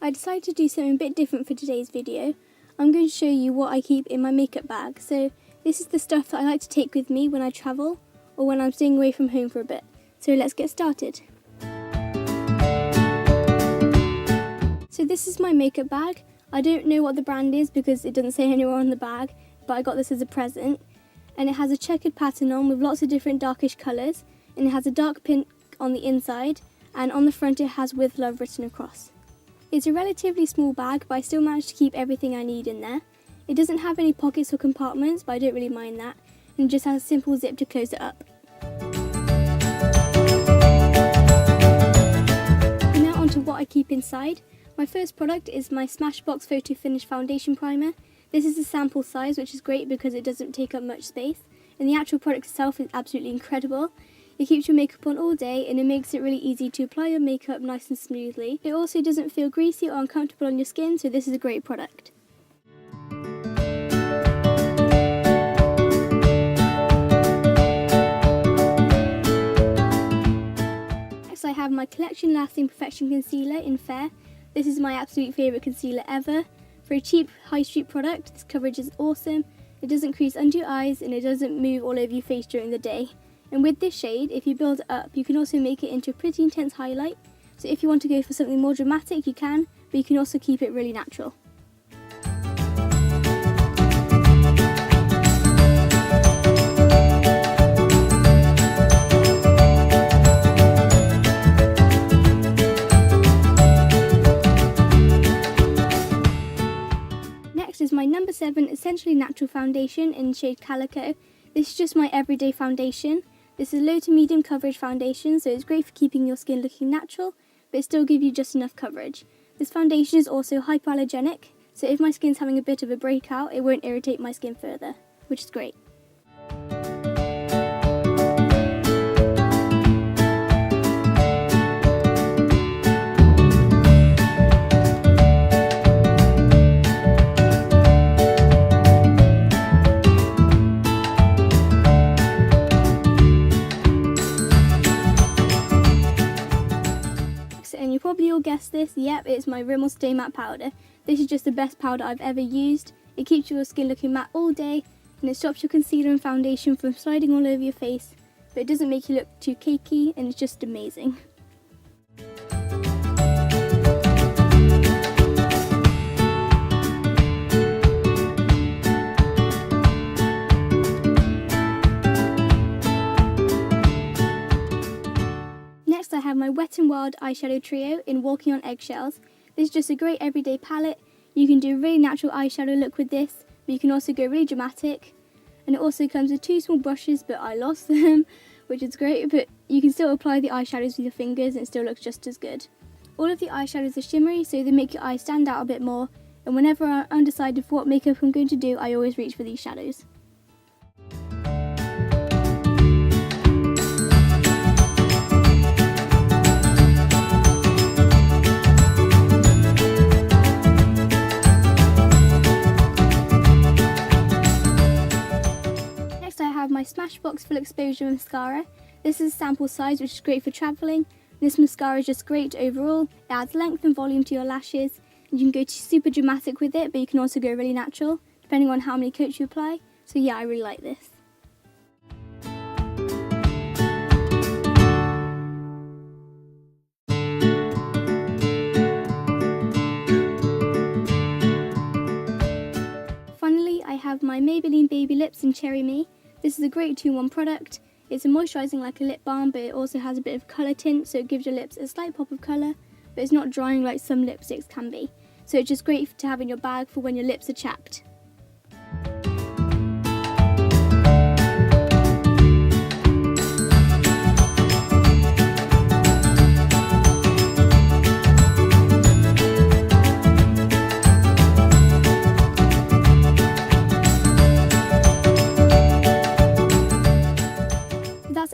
I decided to do something a bit different for today's video. I'm going to show you what I keep in my makeup bag. So this is the stuff that I like to take with me when I travel or when I'm staying away from home for a bit. So let's get started. So this is my makeup bag. I don't know what the brand is because it doesn't say anywhere on the bag, but I got this as a present. And it has a checkered pattern on with lots of different darkish colours, and it has a dark pink on the inside, and on the front it has "With Love" written across. It's a relatively small bag, but I still managed to keep everything I need in there. It doesn't have any pockets or compartments, but I don't really mind that, and it just has a simple zip to close it up. And now onto what I keep inside. My first product is my Smashbox Photo Finish Foundation Primer. This is a sample size, which is great because it doesn't take up much space, and the actual product itself is absolutely incredible. It keeps your makeup on all day and it makes it really easy to apply your makeup nice and smoothly. It also doesn't feel greasy or uncomfortable on your skin, so this is a great product. Next I have my Collection Lasting Perfection Concealer in Fair. This is my absolute favourite concealer ever. For a cheap high street product, this coverage is awesome. It doesn't crease under your eyes and it doesn't move all over your face during the day. And with this shade, if you build it up, you can also make it into a pretty intense highlight. So if you want to go for something more dramatic, you can, but you can also keep it really natural. Next is my number 7 Essentially Natural Foundation in shade Calico. This is just my everyday foundation. This is low to medium coverage foundation, so it's great for keeping your skin looking natural, but it still gives you just enough coverage. This foundation is also hypoallergenic, so if my skin's having a bit of a breakout, it won't irritate my skin further, which is great. And you probably all guessed this, yep, it's my Rimmel Stay Matte Powder. This is just the best powder I've ever used. It keeps your skin looking matte all day, and it stops your concealer and foundation from sliding all over your face, but it doesn't make you look too cakey, and it's just amazing. Next I have my Wet n Wild eyeshadow trio in Walking on Eggshells. This is just a great everyday palette. You can do a really natural eyeshadow look with this, but you can also go really dramatic. And it also comes with 2 small brushes, but I lost them, which is great, but you can still apply the eyeshadows with your fingers and it still looks just as good. All of the eyeshadows are shimmery, so they make your eyes stand out a bit more, and whenever I'm undecided for what makeup I'm going to do, I always reach for these shadows. My Smashbox Full Exposure Mascara. This is a sample size, which is great for travelling. This mascara is just great overall. It adds length and volume to your lashes. And you can go super dramatic with it, but you can also go really natural, depending on how many coats you apply. So yeah, I really like this. Finally, I have my Maybelline Baby Lips in Cherry Me. This is a great 2-in-1 product. It's a moisturising like a lip balm, but it also has a bit of colour tint, so it gives your lips a slight pop of colour, but it's not drying like some lipsticks can be. So it's just great to have in your bag for when your lips are chapped.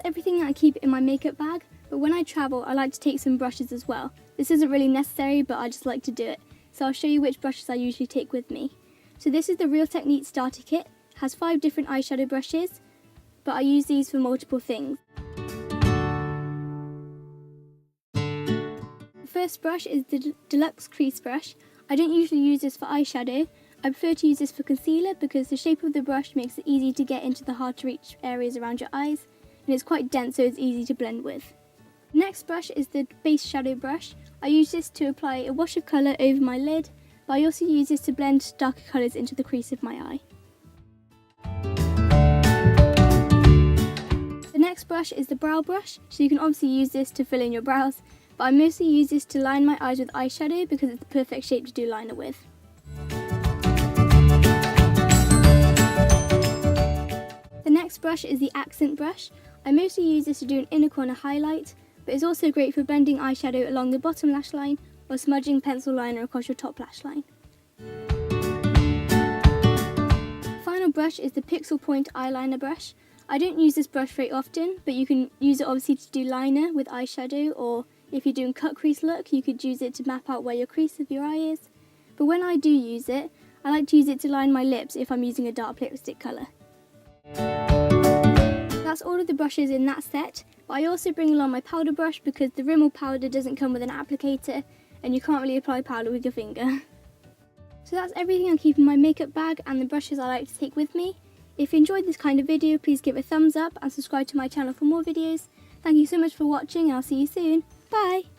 Everything that I keep in my makeup bag, but when I travel I like to take some brushes as well. This isn't really necessary, but I just like to do it, so I'll show you which brushes I usually take with me. So this is the Real Technique starter kit. It has 5 different eyeshadow brushes, but I use these for multiple things. The first brush is the Deluxe Crease Brush. I don't usually use this for eyeshadow. I prefer to use this for concealer because the shape of the brush makes it easy to get into the hard to reach areas around your eyes, and it's quite dense so it's easy to blend with. The next brush is the Base Shadow Brush. I use this to apply a wash of colour over my lid, but I also use this to blend darker colours into the crease of my eye. The next brush is the Brow Brush, so you can obviously use this to fill in your brows, but I mostly use this to line my eyes with eyeshadow because it's the perfect shape to do liner with. The next brush is the Accent Brush. I mostly use this to do an inner corner highlight, but it's also great for blending eyeshadow along the bottom lash line or smudging pencil liner across your top lash line. The final brush is the Pixel Point Eyeliner Brush. I don't use this brush very often, but you can use it obviously to do liner with eyeshadow, or if you're doing cut crease look, you could use it to map out where your crease of your eye is. But when I do use it, I like to use it to line my lips if I'm using a dark lipstick colour. That's all of the brushes in that set, but I also bring along my powder brush because the Rimmel powder doesn't come with an applicator and you can't really apply powder with your finger. So that's everything I keep in my makeup bag and the brushes I like to take with me. If you enjoyed this kind of video, please give it a thumbs up and subscribe to my channel for more videos. Thank you so much for watching and I'll see you soon. Bye!